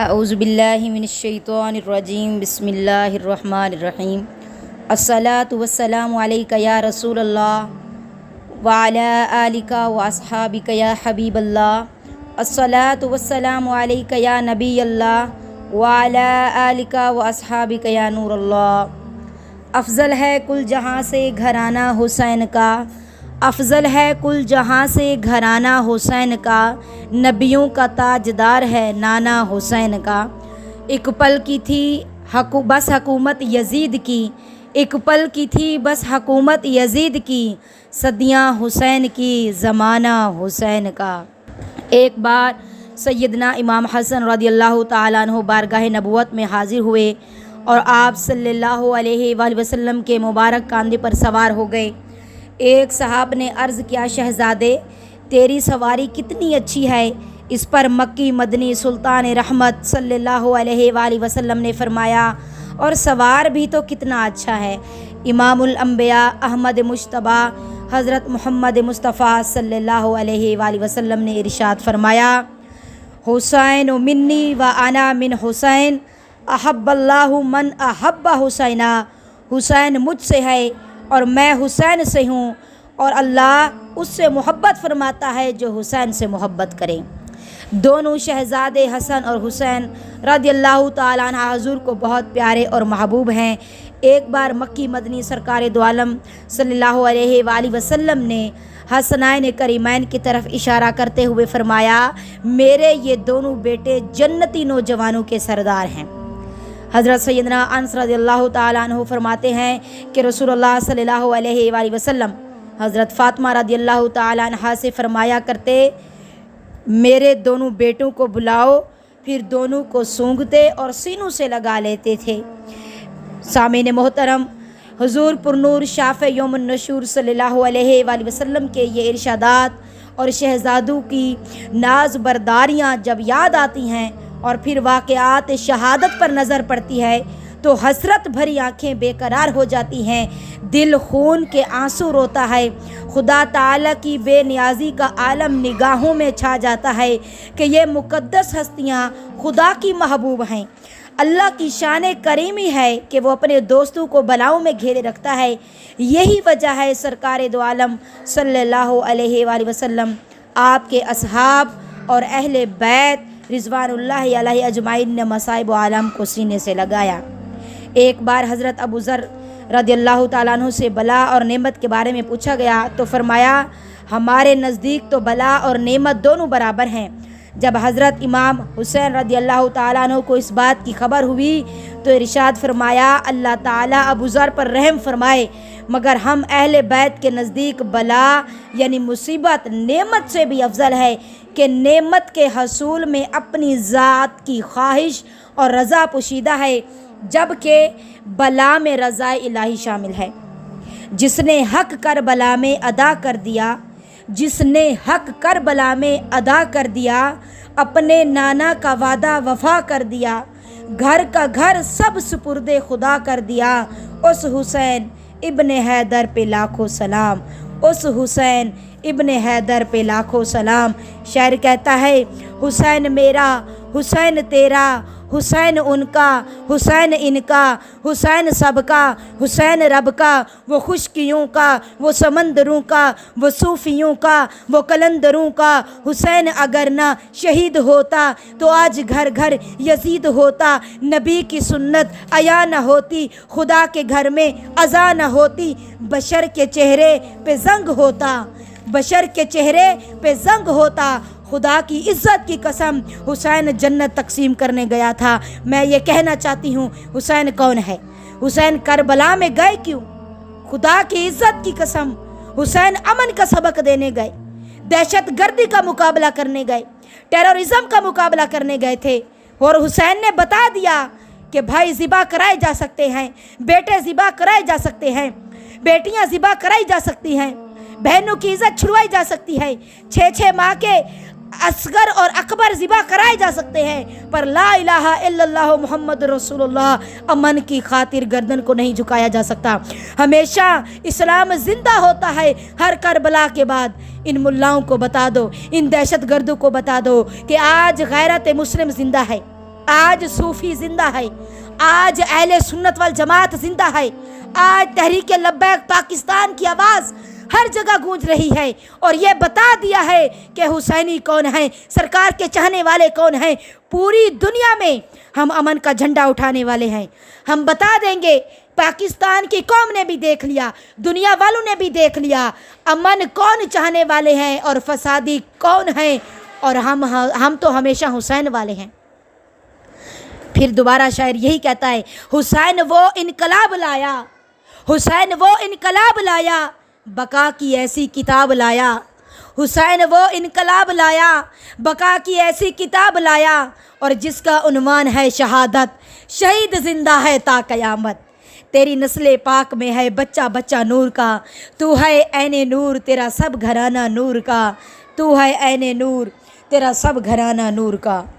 اعوذ باللہ من الشیطان الرجیم بسم اللہ الرحمن الرحیم الصلاۃ والسلام علیک یا رسول اللہ وعلی آلک واصحابک یا حبیب اللہ الصلاۃ والسلام علیک یا نبی اللہ وعلی آلک واصحابک یا نور اللہ۔ افضل ہے کل جہاں سے گھرانہ حسین کا، افضل ہے کل جہاں سے گھرانہ حسین کا، نبیوں کا تاجدار ہے نانا حسین کا۔ ایک پل کی تھی بس حکومت یزید کی، ایک پل کی تھی بس حکومت یزید کی، صدیاں حسین کی زمانہ حسین کا۔ ایک بار سیدنا امام حسن رضی اللہ تعالیٰ عنہ بارگاہ نبوت میں حاضر ہوئے اور آپ صلی اللہ علیہ وآلہ وسلم کے مبارک کاندھے پر سوار ہو گئے۔ ایک صحابہ نے عرض کیا، شہزادے تیری سواری کتنی اچھی ہے۔ اس پر مکی مدنی سلطان رحمت صلی اللہ علیہ وآلہ وسلم نے فرمایا، اور سوار بھی تو کتنا اچھا ہے۔ امام الانبیاء احمد مجتبیٰ حضرت محمد مصطفیٰ صلی اللہ علیہ وآلہ وسلم نے ارشاد فرمایا، حسین منی و انا من حسین، احب اللہ من احب حسینہ۔ حسین مجھ سے ہے اور میں حسین سے ہوں، اور اللہ اس سے محبت فرماتا ہے جو حسین سے محبت کرے۔ دونوں شہزادے حسن اور حسین رضی اللہ تعالیٰ عنہ حضور کو بہت پیارے اور محبوب ہیں۔ ایک بار مکی مدنی سرکار دو عالم صلی اللہ علیہ وآلہ وسلم نے حسنین کریمین کی طرف اشارہ کرتے ہوئے فرمایا، میرے یہ دونوں بیٹے جنتی نوجوانوں کے سردار ہیں۔ حضرت سیدنا انس رضی اللہ تعالیٰ عنہ فرماتے ہیں کہ رسول اللہ صلی اللہ علیہ وآلہ وسلم حضرت فاطمہ رضی اللہ تعالیٰ عنہ سے فرمایا کرتے، میرے دونوں بیٹوں کو بلاؤ، پھر دونوں کو سونگھتے اور سینوں سے لگا لیتے تھے۔ سامعین محترم، حضور پرنور شافع یوم النشور صلی اللہ علیہ وآلہ وسلم کے یہ ارشادات اور شہزادوں کی ناز برداریاں جب یاد آتی ہیں اور پھر واقعات شہادت پر نظر پڑتی ہے تو حسرت بھری آنکھیں بے قرار ہو جاتی ہیں، دل خون کے آنسو روتا ہے، خدا تعالیٰ کی بے نیازی کا عالم نگاہوں میں چھا جاتا ہے کہ یہ مقدس ہستیاں خدا کی محبوب ہیں۔ اللہ کی شان کریمی ہے کہ وہ اپنے دوستوں کو بلاؤں میں گھیرے رکھتا ہے۔ یہی وجہ ہے سرکار دو عالم صلی اللہ علیہ وآلہ وسلم، آپ کے اصحاب اور اہل بیت رضوان اللہ علیہ اجمعین نے مصائب و عالم کو سینے سے لگایا۔ ایک بار حضرت ابو ذر رضی اللہ تعالیٰ عنہ سے بلا اور نعمت کے بارے میں پوچھا گیا تو فرمایا، ہمارے نزدیک تو بلا اور نعمت دونوں برابر ہیں۔ جب حضرت امام حسین رضی اللہ تعالیٰ عنہ کو اس بات کی خبر ہوئی تو ارشاد فرمایا، اللہ تعالیٰ ابو ذر پر رحم فرمائے، مگر ہم اہل بیت کے نزدیک بلا یعنی مصیبت نعمت سے بھی افضل ہے کہ نعمت کے حصول میں اپنی ذات کی خواہش اور رضا پوشیدہ ہے، جبکہ بلا میں رضا الہی شامل ہے۔ جس نے حق کربلا میں ادا کر دیا، جس نے حق کربلا میں ادا کر دیا، اپنے نانا کا وعدہ وفا کر دیا، گھر کا گھر سب سپرد خدا کر دیا، اس حسین ابن حیدر پہ لاکھوں سلام، اس حسین ابن حیدر پہ لاکھوں سلام۔ شاعر کہتا ہے، حسین میرا، حسین تیرا، حسین ان کا، حسین ان کا، حسین سب کا، حسین رب کا، وہ خشکیوں کا، وہ سمندروں کا، وہ صوفیوں کا، وہ کلندروں کا۔ حسین اگر نہ شہید ہوتا تو آج گھر گھر یزید ہوتا، نبی کی سنت عیا نہ ہوتی، خدا کے گھر میں اذان نہ ہوتی، بشر کے چہرے پہ زنگ ہوتا، بشر کے چہرے پہ زنگ ہوتا۔ خدا کی عزت کی قسم، حسین جنت تقسیم کرنے گیا تھا۔ میں یہ کہنا چاہتی ہوں، حسین کون ہے؟ حسین کربلا میں گئے کیوں؟ خدا کی عزت کی قسم، حسین امن کا سبق دینے گئے، دہشت گردی کا مقابلہ کرنے گئے، ٹیررزم کا مقابلہ کرنے گئے تھے، اور حسین نے بتا دیا کہ بھائی ذبح کرائے جا سکتے ہیں، بیٹے ذبح کرائے جا سکتے ہیں، بیٹیاں ذبح کرائی جا سکتی ہیں، بہنوں کی عزت چھڑوائی جا سکتی ہے، 6 ماہ کے اصغر اور اکبر ذبح کرائے جا سکتے ہیں، پر لا الہ الا اللہ محمد رسول اللہ امن کی خاطر گردن کو نہیں جھکایا جا سکتا۔ ہمیشہ اسلام زندہ ہوتا ہے ہر کربلا کے بعد۔ ان ملاؤں کو بتا دو، ان دہشت گردوں کو بتا دو کہ آج غیرت مسلم زندہ ہے، آج صوفی زندہ ہے، آج اہل سنت والجماعت زندہ ہے، آج تحریک لبیک پاکستان کی آواز ہر جگہ گونج رہی ہے، اور یہ بتا دیا ہے کہ حسینی کون ہیں، سرکار کے چاہنے والے کون ہیں۔ پوری دنیا میں ہم امن کا جھنڈا اٹھانے والے ہیں۔ ہم بتا دیں گے، پاکستان کی قوم نے بھی دیکھ لیا، دنیا والوں نے بھی دیکھ لیا، امن کون چاہنے والے ہیں اور فسادی کون ہیں، اور ہم تو ہمیشہ حسین والے ہیں۔ پھر دوبارہ شاعر یہی کہتا ہے، حسین وہ انقلاب لایا، حسین وہ انقلاب لایا، بقا کی ایسی کتاب لایا، حسین وہ انقلاب لایا، بقا کی ایسی کتاب لایا، اور جس کا عنوان ہے شہادت، شہید زندہ ہے تا قیامت۔ تیری نسل پاک میں ہے بچہ بچہ نور کا، تو ہے عین نور تیرا سب گھرانہ نور کا، تو ہے عین نور تیرا سب گھرانہ نور کا۔